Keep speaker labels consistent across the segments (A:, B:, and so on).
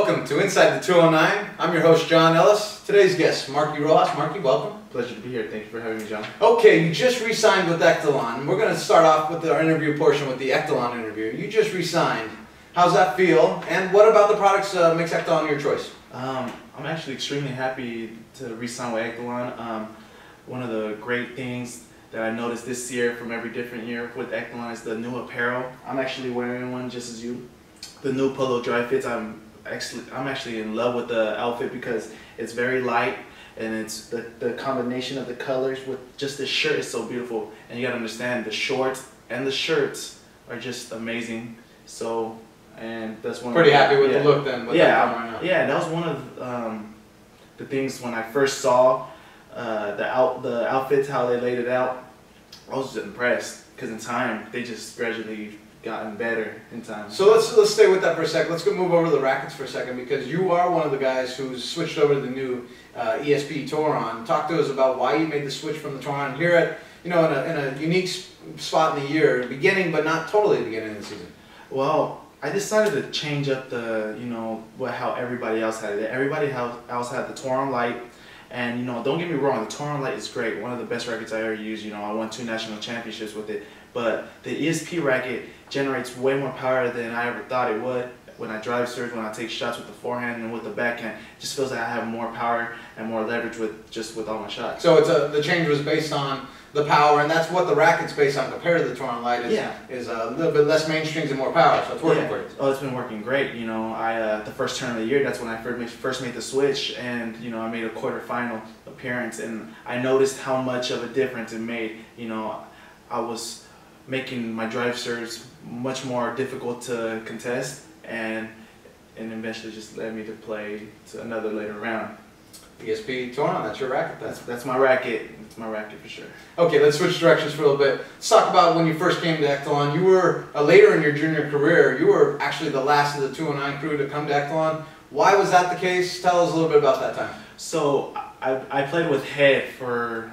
A: welcome to Inside the 209. I'm your host, John Ellis. Today's guest, Markie Rojas. Markie, welcome.
B: Pleasure to be here. Thank you for having me, John.
A: Okay, you just re-signed with Echelon. We're going to start off with our interview portion with the Echelon interview. You just re-signed. How's that feel? And what about the products makes Echelon your choice?
B: I'm actually extremely happy to re-sign with Echelon. One of the great things that I noticed this year from every different year with Echelon is the new apparel. I'm actually wearing one just as you. The new polo dry fits. I'm actually in love with the outfit because it's very light and it's the combination of the colors with just this shirt is so beautiful. And you gotta understand the shorts and the shirts are just amazing. So, and that's one.
A: Pretty happy with the look then. With
B: yeah, that was one of the things when I first saw the outfits, how they laid it out. I was just impressed because in time they just gradually gotten better in time.
A: So let's stay with that for a second. Let's move over to the rackets for a second because you are one of the guys who's switched over to the new ESP Touron. Talk to us about why you made the switch from the Touron here at in a unique spot in the year, beginning but not totally the beginning of the season.
B: Well, I decided to change up the how everybody else had it. Everybody else had the Touron Light. And don't get me wrong, the Touron Light is great. One of the best rackets I ever used. I won 2 national championships with it. But the ESP racket generates way more power than I ever thought it would. When I drive serve, when I take shots with the forehand and with the backhand, it just feels like I have more power and more leverage with all my shots.
A: So the change was based on the power, and that's what the racket's based on compared to the Touron Light is a little bit less mainstreams and more power, so it's working for you.
B: Oh, it's been working great. The first turn of the year, that's when I first made the switch, and I made a quarterfinal appearance, and I noticed how much of a difference it made. I was making my drive serves much more difficult to contest, and eventually just led me to play to another later round.
A: ESP Touron, that's your racket.
B: That's my racket. It's my racket for sure.
A: Okay, let's switch directions for a little bit. Let's talk about when you first came to Echelon. You were later in your junior career. You were actually the last of the 209 crew to come to Echelon. Why was that the case? Tell us a little bit about that time.
B: So I played with Head for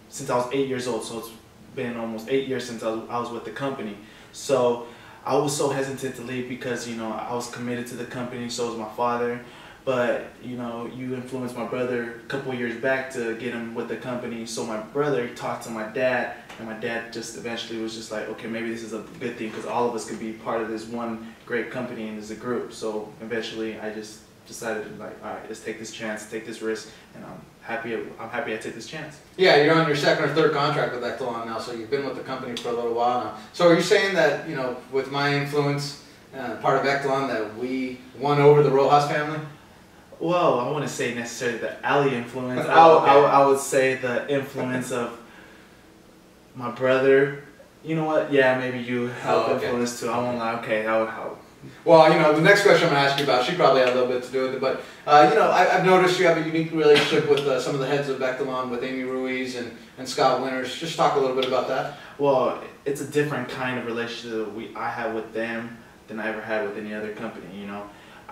B: since I was 8 years old. So it's been almost 8 years since I was with the company. So I was so hesitant to leave because I was committed to the company. So was my father. But you influenced my brother a couple years back to get him with the company. So my brother talked to my dad, and my dad just eventually was just like, okay, maybe this is a good thing because all of us could be part of this one great company and as a group. So eventually I just decided to all right, let's take this chance, take this risk, and I'm happy I took this chance.
A: Yeah, you're on your second or third contract with Echelon now, so you've been with the company for a little while now. So are you saying that with my influence, part of Echelon, that we won over the Rojas family?
B: Well, I wouldn't say necessarily the Ali influence.
A: Oh, okay.
B: I would say the influence of my brother. You know what? Yeah, maybe you helped influence too. I won't lie. Okay, that would help.
A: Well, the next question I'm going to ask you about, she probably had a little bit to do with it, but, I've noticed you have a unique relationship with some of the heads of Echelon, with Amy Ruiz and Scott Winters. Just talk a little bit about that.
B: Well, it's a different kind of relationship I have with them than I ever had with any other company,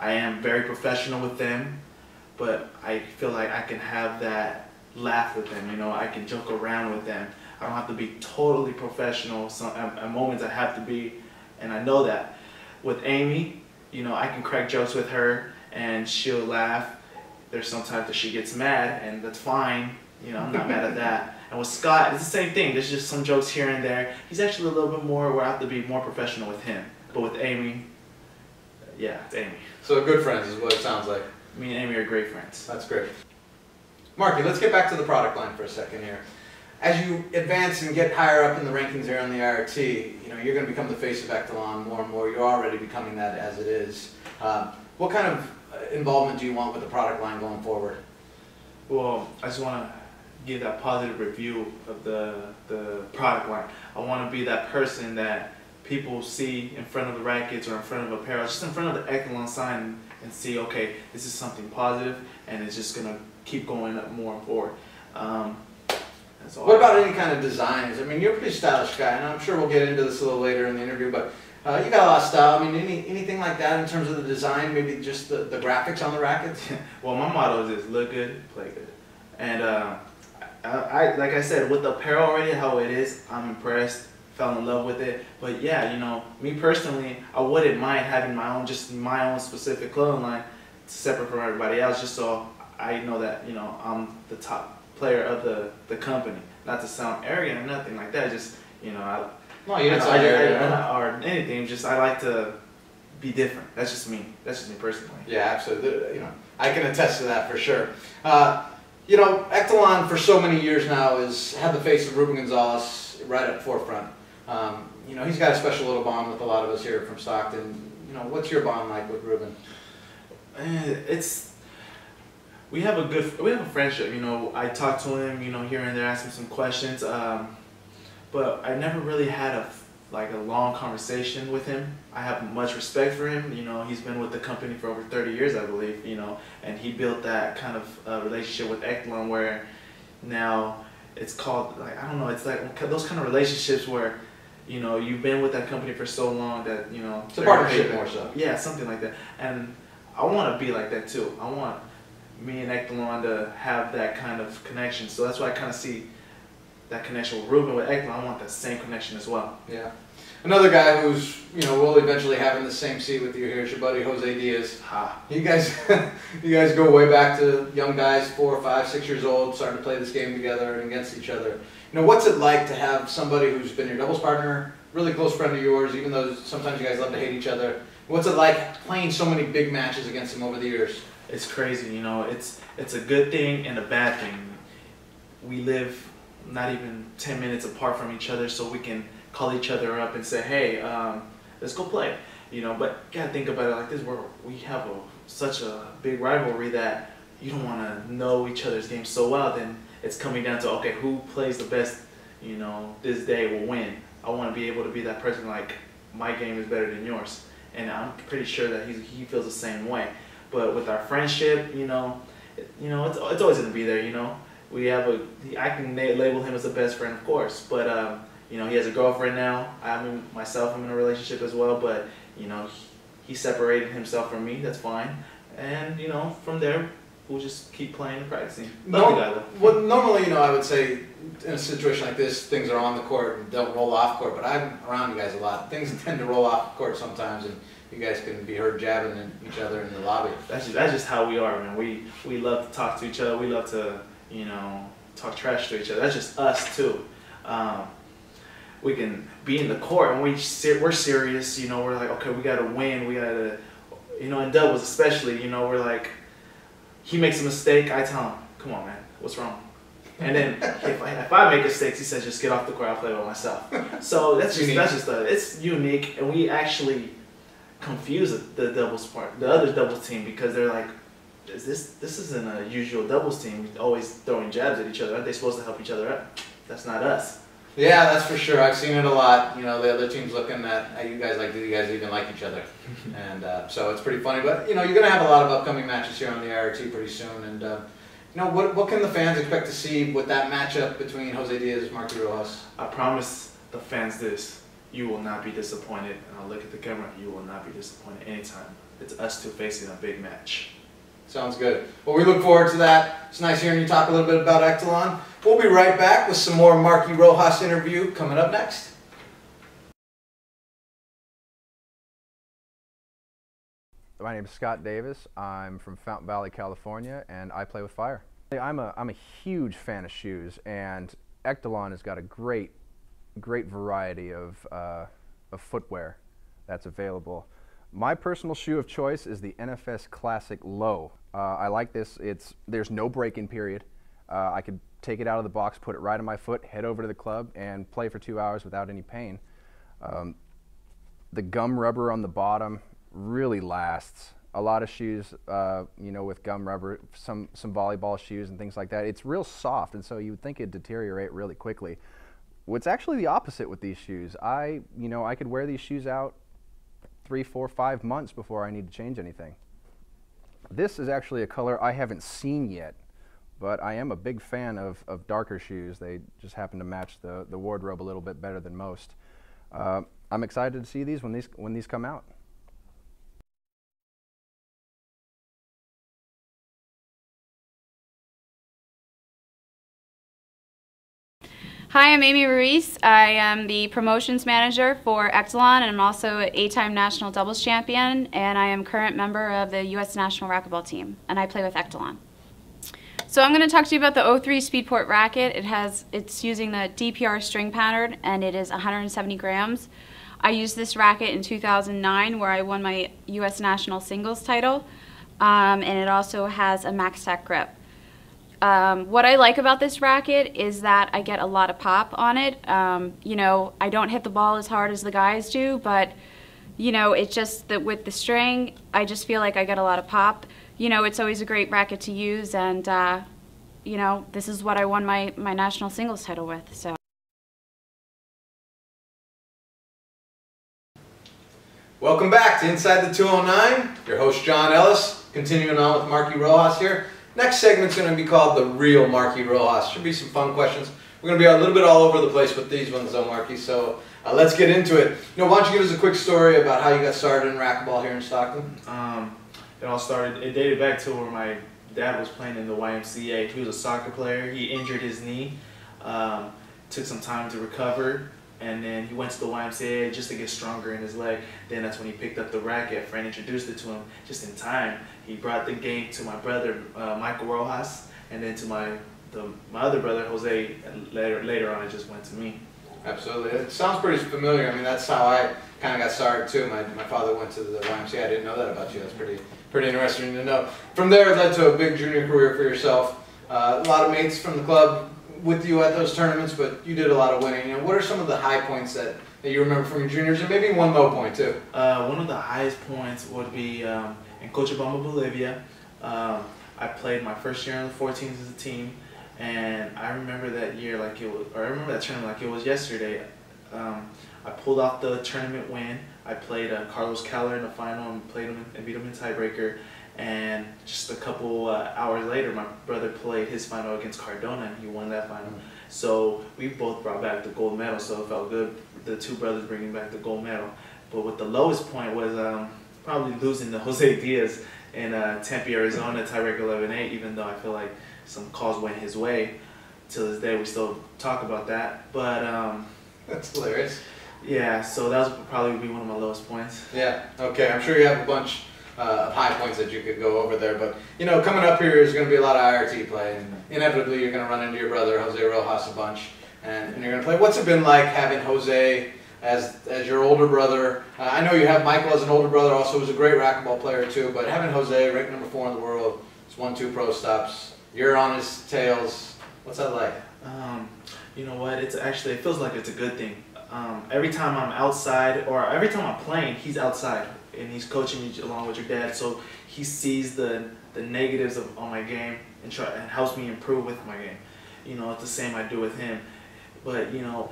B: I am very professional with them, but I feel like I can have that laugh with them, I can joke around with them. I don't have to be totally professional. At moments I have to be, and I know that. With Amy, I can crack jokes with her and she'll laugh. There's sometimes that she gets mad, and that's fine. I'm not mad at that. And with Scott, it's the same thing. There's just some jokes here and there. He's actually a little bit more where I have to be more professional with him. But with Amy, yeah, it's Amy.
A: So good friends is what it sounds like.
B: Me and Amy are great friends.
A: That's great. Markie, let's get back to the product line for a second here. As you advance and get higher up in the rankings there on the IRT, you're going to become the face of Echelon more and more. You're already becoming that as it is. What kind of involvement do you want with the product line going forward?
B: Well, I just want to give that positive review of the product line. I want to be that person that people see in front of the rackets or in front of apparel, just in front of the Echelon sign, and see, okay, this is something positive, and it's just going to keep going up more and forward. That's all.
A: What about any kind of designs? I mean, you're a pretty stylish guy, and I'm sure we'll get into this a little later in the interview, but you got a lot of style. I mean, anything like that in terms of the design, maybe just the graphics on the rackets?
B: Well, my motto is just look good, play good. And like I said, with the apparel already, how it is, I'm impressed. fell in love with it. But yeah, you know, me personally, I wouldn't mind having my own specific clothing line, separate from everybody else, just so I know that, you know, I'm the top player of the company. Not to sound arrogant or nothing like that, just, you know,
A: No, you didn't sound arrogant
B: or anything. Just I like to be different. That's just me. That's just me personally.
A: Yeah, absolutely. You know, I can attest to that for sure. You know, Echelon for so many years now has had the face of Ruben Gonzalez right up forefront. You know, he's got a special little bond with a lot of us here from Stockton. You know, what's your bond like with Ruben?
B: We have a friendship. You know, I talk to him, you know, here and there, ask him some questions. But I never really had a long conversation with him. I have much respect for him. You know, he's been with the company for over 30 years, I believe, you know, and he built that kind of relationship with Echelon where now it's called, like, I don't know, it's like those kind of relationships where, you know, you've been with that company for so long that, you know.
A: It's a partnership more so.
B: Yeah, something like that. And I want to be like that too. I want me and Echelon to have that kind of connection. So that's why I kind of see that connection with Ruben, with Echelon. I want that same connection as well.
A: Yeah. Another guy who's, you know, will eventually have in the same seat with you here is your buddy Jose Diaz. You guys, you guys go way back to young guys, 4, 5, 6 years old, starting to play this game together and against each other. You know, what's it like to have somebody who's been your doubles partner, really close friend of yours, even though sometimes you guys love to hate each other? What's it like playing so many big matches against him over the years?
B: It's crazy, you know. It's a good thing and a bad thing. We live not even 10 minutes apart from each other, so we can call each other up and say, hey, let's go play. You know, but you gotta think about it like this, we have such a big rivalry that you don't want to know each other's games so well, then it's coming down to, okay, who plays the best, you know, this day will win. I want to be able to be that person, like, my game is better than yours. And I'm pretty sure that he feels the same way. But with our friendship, you know, it's always gonna be there, you know. We have I can label him as a best friend, of course, but you know, he has a girlfriend now. I'm in a relationship as well, but you know, he separated himself from me. That's fine, and you know, from there we'll just keep playing and practicing.
A: Well, normally, you know, I would say in a situation like this, things are on the court and don't roll off court. But I'm around you guys a lot. Things tend to roll off the court sometimes, and you guys can be heard jabbing at each other in the lobby.
B: That's just how we are, man. We love to talk to each other. We love to, you know, talk trash to each other. That's just us too. We can be in the court and we're serious. You know, we're like, okay, we gotta win. We gotta, you know, in doubles especially. You know, we're like, he makes a mistake, I tell him, come on, man, what's wrong? And then if I make mistakes, he says, just get off the court. I'll play by myself. So it's unique, and we actually confuse the doubles part, the other doubles team, because they're like, this isn't a usual doubles team, always throwing jabs at each other. Aren't they supposed to help each other up? That's not us.
A: Yeah, that's for sure. I've seen it a lot. You know, the other team's looking at you guys like, do you guys even like each other? And so it's pretty funny. But, you know, you're going to have a lot of upcoming matches here on the IRT pretty soon. And, you know, what can the fans expect to see with that matchup between Jose Diaz and Markie Rojas?
B: I promise the fans this. You will not be disappointed. And I'll look at the camera. You will not be disappointed anytime. It's us two facing a big match.
A: Sounds good. Well, we look forward to that. It's nice hearing you talk a little bit about Echelon. We'll be right back with some more Markie Rojas interview coming up next.
C: My name is Scott Davis. I'm from Fountain Valley, California, and I play with fire. I'm a huge fan of shoes, and Echelon has got a great variety of footwear that's available. My personal shoe of choice is the NFS Classic Low. I like this. There's no break-in period. I could take it out of the box, put it right on my foot, head over to the club, and play for 2 hours without any pain. The gum rubber on the bottom really lasts. A lot of shoes, you know, with gum rubber, some volleyball shoes and things like that, it's real soft, and so you would think it'd deteriorate really quickly. It's actually the opposite with these shoes. I could wear these shoes out 3, 4, 5 months before I need to change anything. This is actually a color I haven't seen yet, but I am a big fan of darker shoes. They just happen to match the wardrobe a little bit better than most. I'm excited to see these when these come out.
D: Hi, I'm Amy Ruiz. I am the promotions manager for Echelon, and I'm also an 8-time national doubles champion, and I am current member of the U.S. national racquetball team, and I play with Echelon. So I'm going to talk to you about the O3 Speedport racket. It's using the DPR string pattern, and it is 170 grams. I used this racket in 2009, where I won my U.S. national singles title, and it also has a MaxTac grip. What I like about this racket is that I get a lot of pop on it. You know, I don't hit the ball as hard as the guys do, but, you know, it's just that with the string, I just feel like I get a lot of pop. You know, it's always a great racket to use, and, you know, this is what I won my national singles title with, so.
A: Welcome back to Inside the 209. Your host, John Ellis, continuing on with Markie Rojas here. Next segment's going to be called The Real Markie Rojas. Should be some fun questions. We're going to be a little bit all over the place with these ones though, Markie, so let's get into it. You know, why don't you give us a quick story about how you got started in racquetball here in Stockton?
B: It all started, it dated back to where my dad was playing in the YMCA. He was a soccer player. He injured his knee, took some time to recover, and then he went to the YMCA just to get stronger in his leg. Then that's when he picked up the racket. A friend introduced it to him just in time. He brought the game to my brother, Michael Rojas, and then to my other brother, Jose, and later on it just went to me.
A: Absolutely. It sounds pretty familiar. I mean, that's how I kind of got started too. My father went to the YMCA. I didn't know that about you. That's pretty interesting to know. From there, it led to a big junior career for yourself. A lot of mates from the club with you at those tournaments, but you did a lot of winning. You know, what are some of the high points that you remember from your juniors, and maybe one low point too?
B: One of the highest points would be in Cochabamba, Bolivia. I played my first year on the 14s as a team, and I remember that year like it was, or I remember that tournament like it was yesterday. I pulled off the tournament win. I played Carlos Keller in the final and played him and beat him in tiebreaker. And just a couple hours later, my brother played his final against Cardona, and he won that final. So we both brought back the gold medal, so it felt good, the two brothers bringing back the gold medal. But what the lowest point was probably losing to Jose Diaz in Tempe, Arizona, tiebreaker 11-8, even though I feel like some calls went his way. To this day, we still talk about that. But
A: that's hilarious.
B: Yeah, so that was probably be one of my lowest points.
A: Yeah, okay. I'm sure you have a bunch of high points that you could go over there, but you know, coming up here is going to be a lot of IRT play, and inevitably you're going to run into your brother Jose Rojas a bunch, and you're going to play. What's it been like having Jose as your older brother? I know you have Michael as an older brother, also who's a great racquetball player too, but having Jose ranked number 4 in the world, he's won 2 pro stops, you're on his tails. What's that like?
B: You know what? It's actually, it feels like it's a good thing. Every time I'm outside, or every time I'm playing, he's outside. And he's coaching me along with your dad, so he sees the negatives on my game and helps me improve with my game. You know, it's the same I do with him. But you know,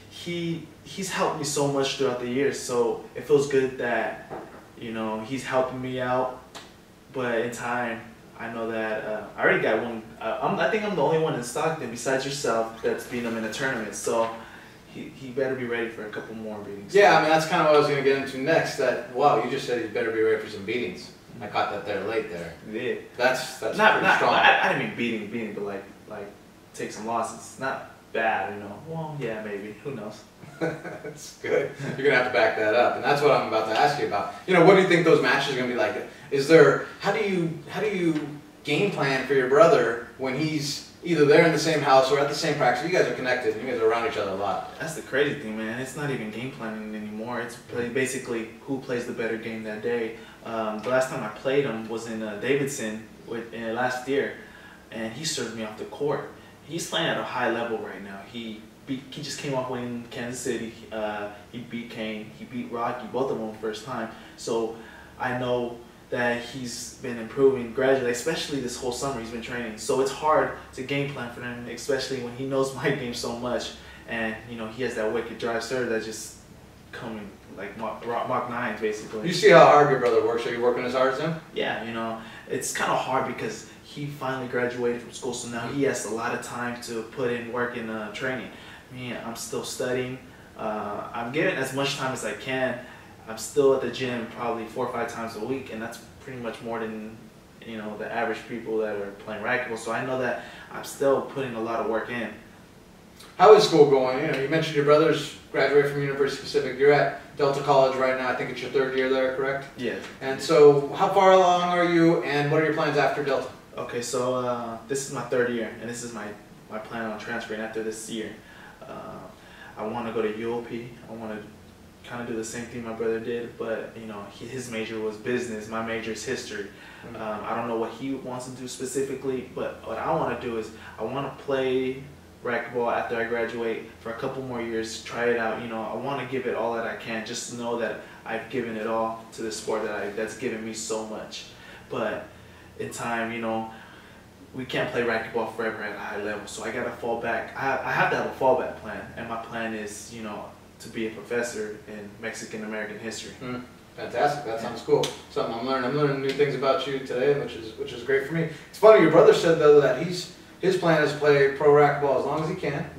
B: he's helped me so much throughout the years, so it feels good that, you know, he's helping me out. But in time, I know that I already got one. I think I'm the only one in Stockton besides yourself that's beaten him in a tournament. So. He better be ready for a couple more beatings.
A: Yeah, I mean, that's kind of what I was going to get into next. That, wow, you just said he better be ready for some beatings. I caught that there late there.
B: Yeah.
A: That's
B: not
A: strong.
B: I didn't mean beating, but like take some losses. Not bad, you know. Well, yeah, maybe. Who knows?
A: That's good. You're going to have to back that up. And that's what I'm about to ask you about. You know, what do you think those matches are going to be like? Is there, how do you game plan for your brother when he's either they're in the same house or at the same practice? You guys are connected and you guys are around each other a lot.
B: That's the crazy thing, man. It's not even game planning anymore. It's basically who plays the better game that day. The last time I played him was in Davidson last year, and he served me off the court. He's playing at a high level right now. He just came off winning Kansas City. He beat Kane. He beat Rocky, both of them first time. So I know that he's been improving gradually, especially this whole summer he's been training. So it's hard to game plan for him, especially when he knows my game so much. And you know, he has that wicked drive serve that's just coming like Mach 9s basically.
A: You see how hard your brother works? Are you working as hard as him?
B: Yeah, you know, it's kind of hard because he finally graduated from school, so now he has a lot of time to put in work in training. Me, I'm still studying. I'm getting as much time as I can. I'm still at the gym probably 4 or 5 times a week, and that's pretty much more than, you know, the average people that are playing racquetball. So I know that I'm still putting a lot of work in.
A: How is school going? You know, you mentioned your brothers graduated from University Pacific. You're at Delta College right now. I think it's your 3rd year there, correct?
B: Yes.
A: And so, how far along are you, and what are your plans after Delta?
B: Okay, so this is my 3rd year, and this is my plan on transferring after this year. I want to go to UOP. I want to kind of do the same thing my brother did, but you know, his major was business. My major is history. I don't know what he wants to do specifically, but what I want to do is I want to play racquetball after I graduate for a couple more years, try it out. You know, I want to give it all that I can, just to know that I've given it all to the sport that's given me so much. But in time, you know, we can't play racquetball forever at a high level, so I gotta fall back. I have to have a fallback plan, and my plan is, you know, to be a professor in Mexican American history.
A: Fantastic. That sounds cool. Something I'm learning. I'm learning new things about you today, which is great for me. It's funny. Your brother said though that his plan is to play pro racquetball as long as he can,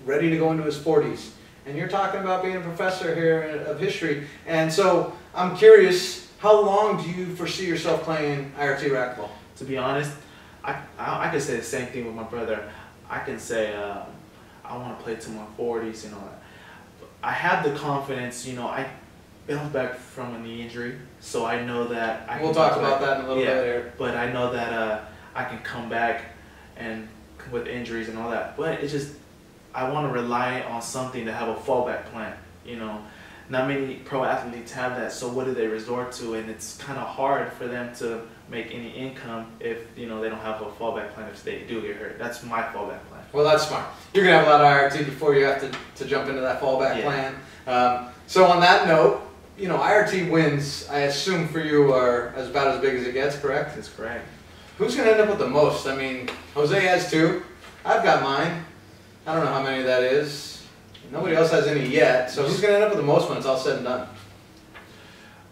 A: ready to go into his 40s. And you're talking about being a professor here of history, and so I'm curious, how long do you foresee yourself playing IRT racquetball?
B: To be honest, I could say the same thing with my brother. I can say I want to play to my 40s, you know. I have the confidence, you know. I bounced back from a knee injury, so I know that I
A: We'll talk about that in a little bit later.
B: But I know that I can come back and with injuries and all that. But it's just I want to rely on something to have a fallback plan, you know. Not many pro athletes have that, so what do they resort to? And it's kind of hard for them to make any income if, you know, they don't have a fallback plan if they do get hurt. That's my fallback plan.
A: Well, that's smart. You're going to have a lot of IRT before you have to jump into that fallback plan. So on that note, you know, IRT wins, I assume for you, are about as big as it gets, correct?
B: That's correct.
A: Who's going to end up with the most? I mean, Jose has 2. I've got mine. I don't know how many that is. Nobody else has any yet. So who's going to end up with the most when it's all said and done?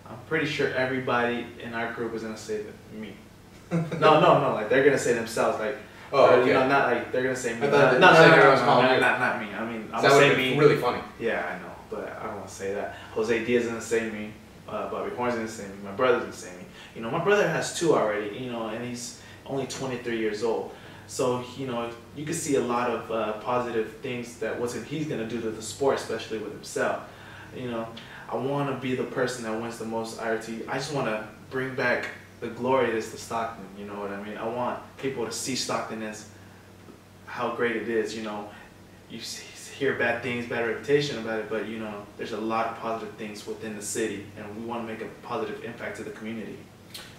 B: I'm pretty sure everybody in our group is going to say that me. No, like they're going to say themselves, like,
A: okay.
B: You know, not like they're going to say me.
A: Not me.
B: I mean, I'm going to say me.
A: Really funny.
B: Yeah, I know, but I don't want to say that. Jose Diaz is going to say me. Bobby Horn's going to say me. My brother's going to say me. You know, my brother has 2 already, you know, and he's only 23 years old. So, you know, you can see a lot of positive things that he's going to do to the sport, especially with himself. You know, I want to be the person that wins the most IRT. I just want to bring back the glory that is the Stockton, you know what I mean? I want people to see Stockton as how great it is, you know. You hear bad things, bad reputation about it, but, you know, there's a lot of positive things within the city, and we want to make a positive impact to the community.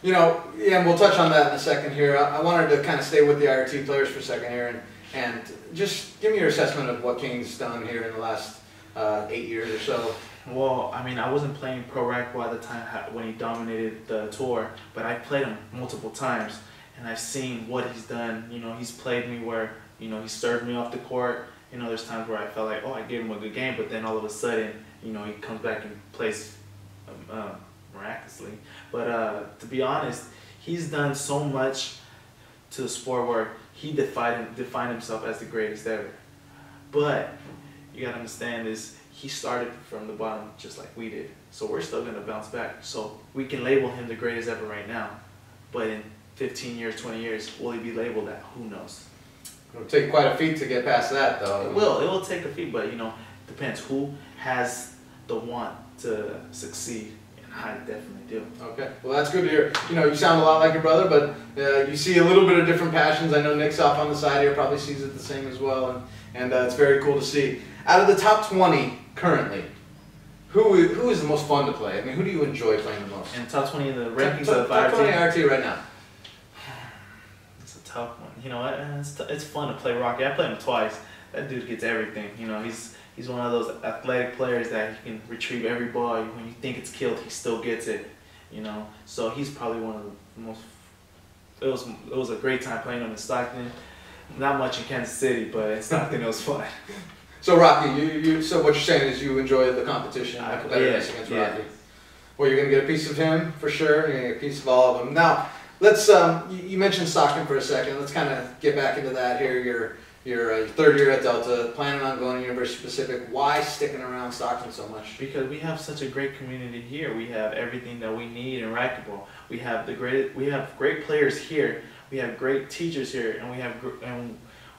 A: You know, yeah, and we'll touch on that in a second here. I wanted to kind of stay with the IRT players for a second here, and just give me your assessment of what King's done here in the last 8 years or so.
B: Well, I mean, I wasn't playing pro racquetball at the time when he dominated the tour, but I played him multiple times, and I've seen what he's done. You know, he's played me where, you know, he served me off the court. You know, there's times where I felt like, oh, I gave him a good game, but then all of a sudden, you know, he comes back and plays miraculously. But to be honest, he's done so much to the sport where he defined himself as the greatest ever. But you gotta understand is he started from the bottom just like we did. So we're still gonna bounce back. So we can label him the greatest ever right now. But in 15 years, 20 years, will he be labeled that? Who knows?
A: It'll take quite a feat to get past that, though.
B: It will take a feat, but, you know, depends who has the want to succeed. I definitely do.
A: Okay, well that's good to hear. You know, you sound a lot like your brother, but you see a little bit of different passions. I know Nick's off on the side here, probably sees it the same as well, and it's very cool to see. Out of the top 20 currently, who is the most fun to play? I mean, who do you enjoy playing the most?
B: And top 20 in the rankings of
A: top 20
B: IRT?
A: IRT right now.
B: It's a tough one. You know, it's fun to play Rocky. I played him twice. That dude gets everything. You know, he's one of those athletic players that he can retrieve every ball. When you think it's killed, he still gets it. You know, so he's probably one of the most. It was a great time playing him in Stockton. Not much in Kansas City, but in Stockton it was fun.
A: So Rocky, so what you're saying is you enjoy the competition, the competitiveness against Rocky. Well, you're gonna get a piece of him for sure. You're gonna get a piece of all of them. Now, let's. You mentioned Stockton for a second. Let's kind of get back into that here. Your 3rd year at Delta, planning on going to University Pacific. Why sticking around Stockton so much?
B: Because we have such a great community here. We have everything that we need in racquetball. We have great players here. We have great teachers here, and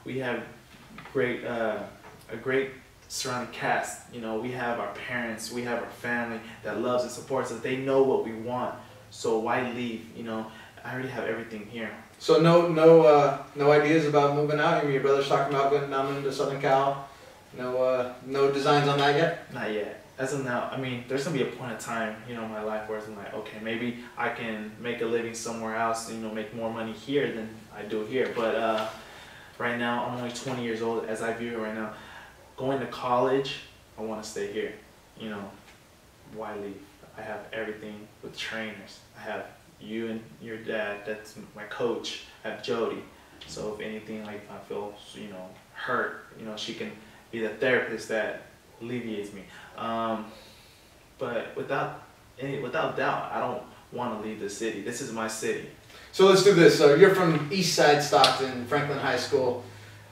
B: we have a great surrounding cast. You know, we have our parents, we have our family that loves and supports us. They know what we want, so why leave? You know, I already have everything here.
A: So no ideas about moving out? I mean, your brother's talking about going down into Southern Cal. No designs on that yet?
B: Not yet. As of now, I mean, there's gonna be a point of time, you know, in my life where I'm like, okay, maybe I can make a living somewhere else, you know, make more money here than I do here. But right now, I'm only 20 years old as I view it right now. Going to college, I want to stay here. You know, why leave? I have everything with trainers. I have you and your dad, that's my coach. I have Jody. So if anything, like if I feel, you know, hurt, you know, she can be the therapist that alleviates me. But without doubt, I don't want to leave the city. This is my city.
A: So let's do this. So you're from East Side Stockton, Franklin High School.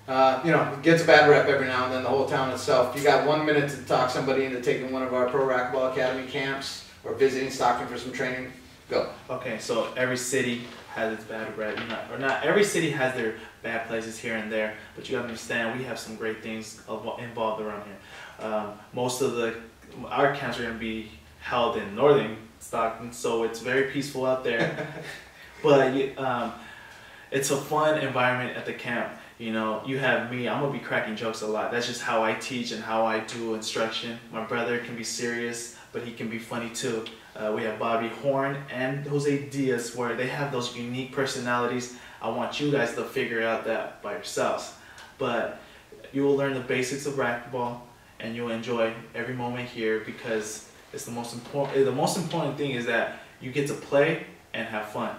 A: You know, gets a bad rep every now and then, the whole town itself. You got 1 minute to talk somebody into taking one of our Pro Racquetball Academy camps or visiting Stockton for some training. Go.
B: Okay, so every city has its bad rep. Not every city has their bad places here and there, but you gotta understand we have some great things involved around here. Most of our camps are gonna be held in northern Stockton, so it's very peaceful out there. But it's a fun environment at the camp. You know, you have me, I'm gonna be cracking jokes a lot. That's just how I teach and how I do instruction. My brother can be serious, but he can be funny too. We have Bobby Horn and Jose Diaz, where they have those unique personalities. I want you guys to figure out that by yourselves. But you will learn the basics of racquetball, and you'll enjoy every moment here because it's the most important. The most important thing is that you get to play and have fun.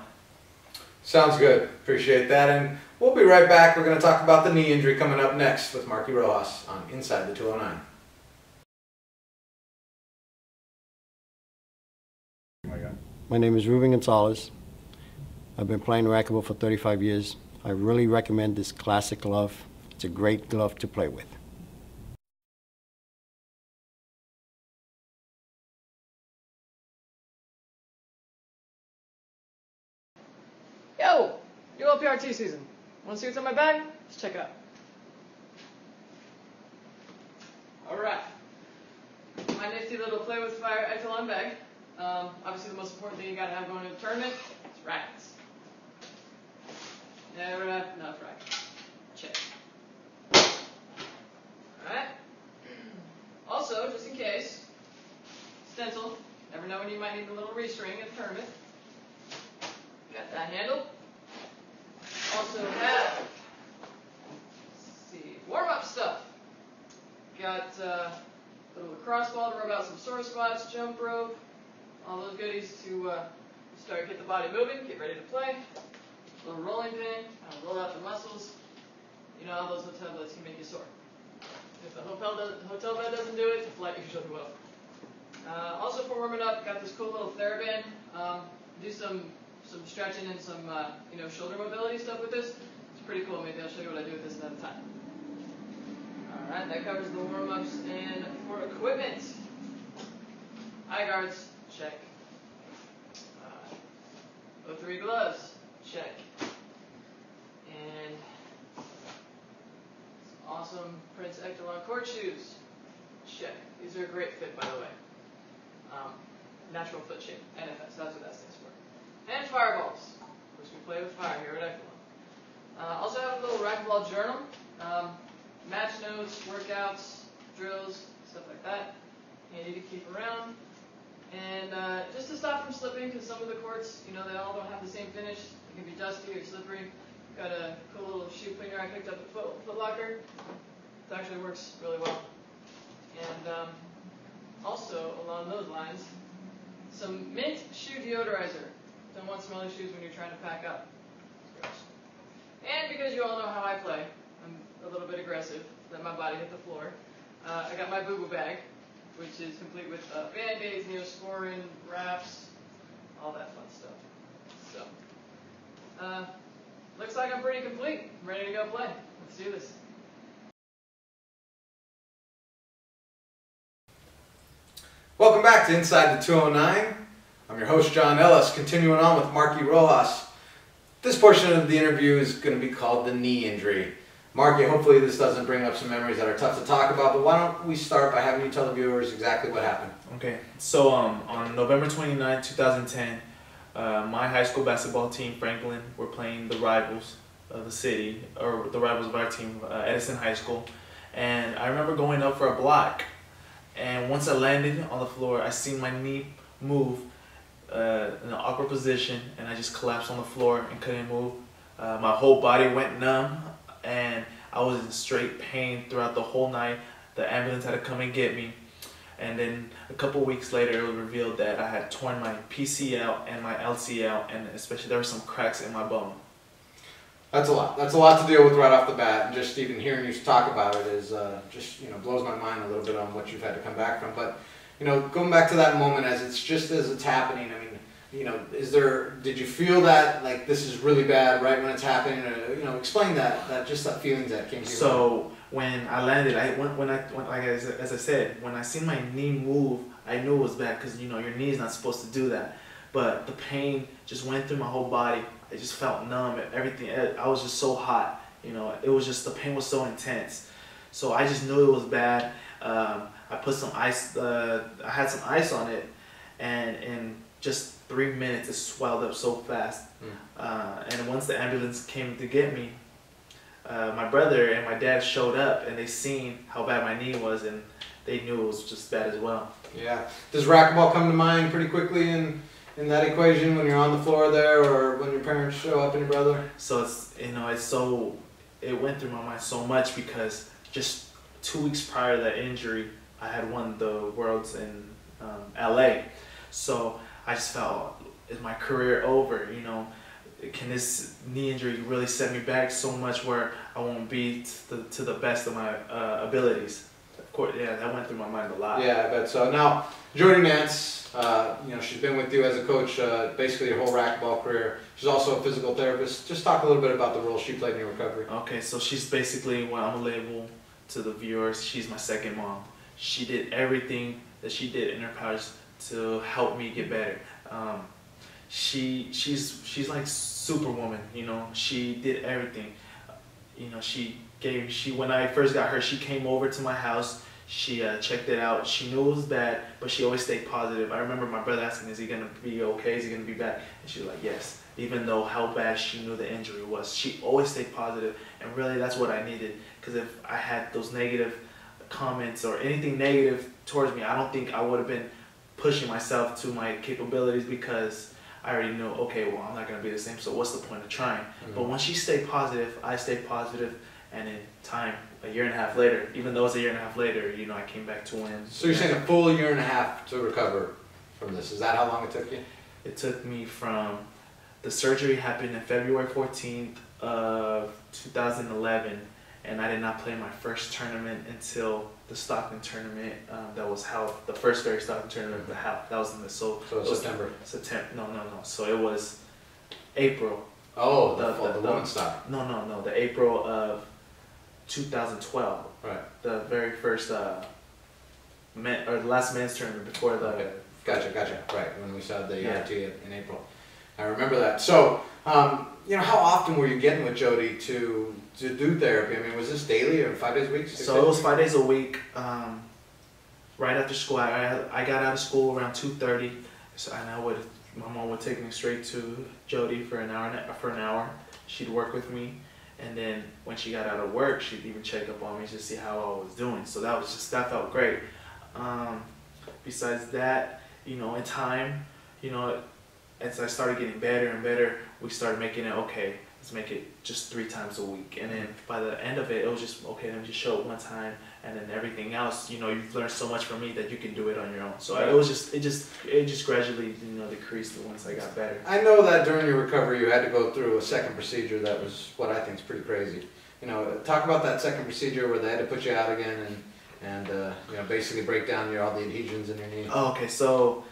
A: Sounds good. Appreciate that. And we'll be right back. We're going to talk about the knee injury coming up next with Markie Rojas on Inside the 209.
E: My name is Ruben Gonzalez. I've been playing racquetball for 35 years. I really recommend this classic glove. It's a great glove to play with.
F: Yo! ULPRT season. Want to see what's in my bag? Let's check it out. Alright. My nifty little Play With Fire Echelon bag. Obviously the most important thing you gotta have going to a tournament is rackets. No, it's rackets. Check. Alright. Also, just in case, stencil. Never know when you might need a little restring at a tournament. Got that handle. Also have, let's see, warm-up stuff. Got a little lacrosse ball to rub out some sore spots, jump rope, all those goodies to get the body moving, get ready to play. A little rolling pin, roll out the muscles. You know how those hotel beds can make you sore. If the hotel bed doesn't do it, the flight usually will. Also for warming up, got this cool little TheraBand. Do some stretching and some shoulder mobility stuff with this. It's pretty cool. Maybe I'll show you what I do with this another time. Alright, that covers the warm-ups. And for equipment, eye guards, check. O3 gloves, check. And some awesome Prince Echelon court shoes, check. These are a great fit, by the way. Natural foot shape, NFS, that's what that stands for. And fireballs, which we play with fire here at Echelon. Also have a little racquetball journal. Match notes, workouts, drills, stuff like that. Handy to keep around. And just to stop from slipping, because some of the courts, they all don't have the same finish. It can be dusty or slippery. Got a cool little shoe cleaner I picked up at Foot Locker. It actually works really well. And also, along those lines, some mint shoe deodorizer. Don't want smelly shoes when you're trying to pack up. And because you all know how I play, I'm a little bit aggressive, let my body hit the floor. I got my boo-boo bag, which is complete with Band-Aids, Neosporin, wraps, all that fun stuff. So, looks like I'm pretty complete. I'm ready to go play. Let's do this.
A: Welcome back to Inside the 209. I'm your host, John Ellis, continuing on with Markie Rojas. This portion of the interview is going to be called the knee injury. Markie, hopefully this doesn't bring up some memories that are tough to talk about, but why don't we start by having you tell the viewers exactly what happened?
B: Okay, so on November 29, 2010, my high school basketball team, Franklin, were playing the rivals of the city, or the rivals of our team, Edison High School. And I remember going up for a block, and once I landed on the floor, I seen my knee move in an awkward position, and I just collapsed on the floor and couldn't move. My whole body went numb, and I was in straight pain throughout the whole night. The ambulance had to come and get me. And then a couple weeks later, it was revealed that I had torn my PCL and my LCL, and especially there were some cracks in my bone.
A: That's a lot. That's a lot to deal with right off the bat, and just even hearing you talk about it is just, blows my mind a little bit on what you've had to come back from. But, going back to that moment as it's happening, I mean, did you feel that, like, this is really bad right when it's happening, or, explain that feelings that came to you?
B: So when I landed, as I said, when I seen my knee move, I knew it was bad, because, your knee is not supposed to do that. But the pain just went through my whole body. I just felt numb, everything. I was just so hot, it was just, the pain was so intense. So I just knew it was bad. I put some ice, I had some ice on it, and in just 3 minutes it swelled up so fast. And once the ambulance came to get me, my brother and my dad showed up, and they seen how bad my knee was, and they knew it was just bad as well.
A: Yeah. Does racquetball come to mind pretty quickly in that equation when you're on the floor there, or when your parents show up and your brother?
B: So it went through my mind so much, because just 2 weeks prior to that injury, I had won the Worlds in LA. So I just felt, is my career over? Can this knee injury really set me back so much where I won't be to the best of my abilities? Of course, yeah, that went through my mind a lot.
A: Yeah, I bet so. Now, Jody Nance, she's been with you as a coach basically your whole racquetball career. She's also a physical therapist. Just talk a little bit about the role she played in your recovery.
B: Okay, so she's basically, when I'm labeled to the viewers, she's my second mom. She did everything that she did in her powers to help me get better. She's like Superwoman, She did everything. When I first got her, she came over to my house. She checked it out. She knew it was bad, but she always stayed positive. I remember my brother asking, "Is he gonna be okay? Is he gonna be back?" And she was like, "Yes." Even though how bad she knew the injury was, she always stayed positive. And really, that's what I needed. Because if I had those negative comments or anything negative towards me, I don't think I would have been pushing myself to my capabilities, because I already knew, okay, well, I'm not going to be the same, so what's the point of trying? But when she stayed positive, I stayed positive, and in time, a year and a half later, even though it's a year and a half later, I came back to win.
A: So you're saying a full year and a half to recover from this. Is that how long it took you?
B: It took me from, the surgery happened in February 14th of 2011, and I did not play my first tournament until the Stockton tournament that was held, the first very Stockton tournament that was in
A: September.
B: No. So it was April.
A: Oh, the women's stock.
B: No. The April of 2012.
A: Right.
B: The very first the last men's tournament before the.
A: Okay. Gotcha. Right, when we saw the ERT in April. I remember that. So, how often were you getting with Jody to do therapy? I mean, was this daily or 5 days a week?
B: So it was 5 days a week. Right after school, I got out of school around 2:30, and my mom would take me straight to Jody for an hour. She'd work with me, and then when she got out of work, she'd even check up on me to see how I was doing. So that felt great. Besides that, in time, as I started getting better and better, we started making it, okay, let's make it just 3 times a week. And then by the end of it, it was just, okay, let me just show it one time, and then everything else, you've learned so much from me that you can do it on your own. So it just gradually, decreased once I got better.
A: I know that during your recovery, you had to go through a second procedure that was what I think is pretty crazy. Talk about that second procedure where they had to put you out again and basically break down all the adhesions in your knee.
B: Oh, okay, so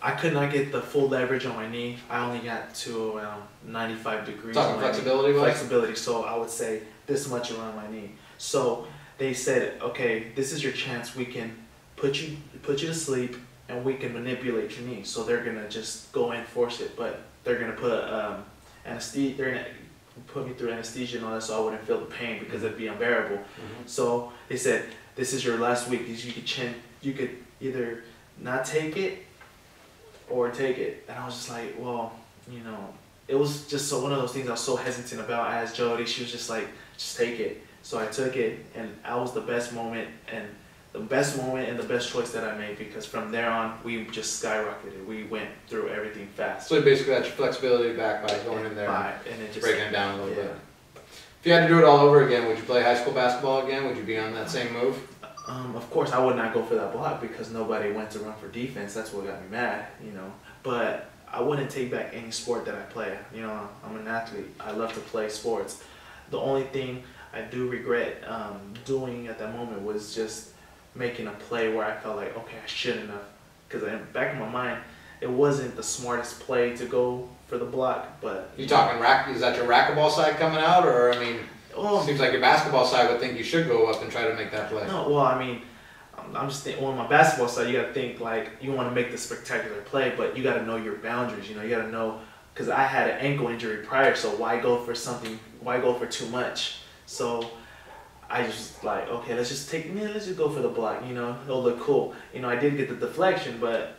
B: I could not get the full leverage on my knee. I only got to around 95 degrees.
A: Talking flexibility,
B: flexibility. So I would say this much around my knee. So they said, okay, this is your chance. We can put you to sleep, and we can manipulate your knee. So they're gonna just go and force it, but they're gonna put anesthesia. They're gonna put me through anesthesia and all that so I wouldn't feel the pain because it'd be unbearable. So they said, this is your last week. You could either not take it or take it. And I was just like, well, you know, it was just one of those things I was so hesitant about. I asked Jody, she was just like, just take it. So I took it, and that was the best moment and the best choice that I made, because from there on, we just skyrocketed. We went through everything fast.
A: So basically that's your flexibility back by going in there
B: and it just
A: breaking it down a little bit. If you had to do it all over again, would you play high school basketball again? Would you be on that same move?
B: Of course, I would not go for that block because nobody went to run for defense. That's what got me mad, you know. But I wouldn't take back any sport that I play. You know, I'm an athlete. I love to play sports. The only thing I do regret doing at that moment was just making a play where I felt like, okay, I shouldn't have. Because back in my mind, it wasn't the smartest play to go for the block. But
A: you talking is that your racquetball side coming out, or I mean, it seems like your basketball side would think you should go up and try to make that play.
B: No, well, I mean, I'm just thinking, on my basketball side, you got to think like you want to make the spectacular play, but you got to know your boundaries. You know, you got to know, because I had an ankle injury prior, so why go for something? Why go for too much? So I just like, okay, let's just go for the block. You know, it'll look cool. You know, I did get the deflection, but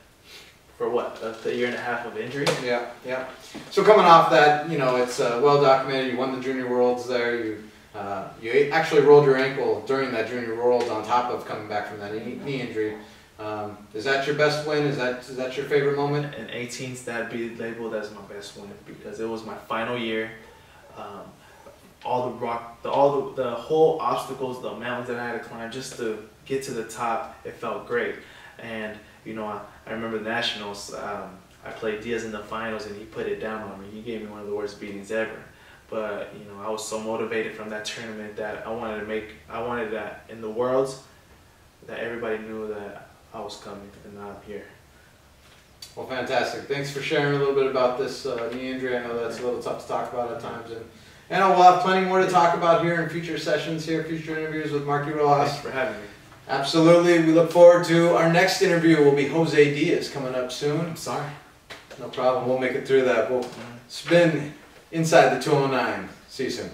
B: for what, a year and a half of injury?
A: Yeah, yeah. So coming off that, you know, it's well documented. You won the Junior Worlds there. You actually rolled your ankle during that Junior Worlds on top of coming back from that knee injury. Is that your best win? Is that your favorite moment?
B: In 18s, that'd be labeled as my best win because it was my final year. All the whole obstacles, the mountains that I had to climb just to get to the top, it felt great. And you know, I remember the Nationals. I played Diaz in the finals, and he put it down on me. He gave me one of the worst beatings ever. But you know, I was so motivated from that tournament that I wanted that in the Worlds, that everybody knew that I was coming and now I'm here.
A: Well, fantastic. Thanks for sharing a little bit about this knee injury. I know that's a little tough to talk about at times, and we'll have plenty more to talk about here in future sessions here, future interviews with Markie Rojas.
B: Thanks for having me.
A: Absolutely. We look forward to our next interview. Will be Jose Diaz coming up soon.
B: I'm sorry.
A: No problem. We'll make it through that. We'll spin inside the 209. See you soon.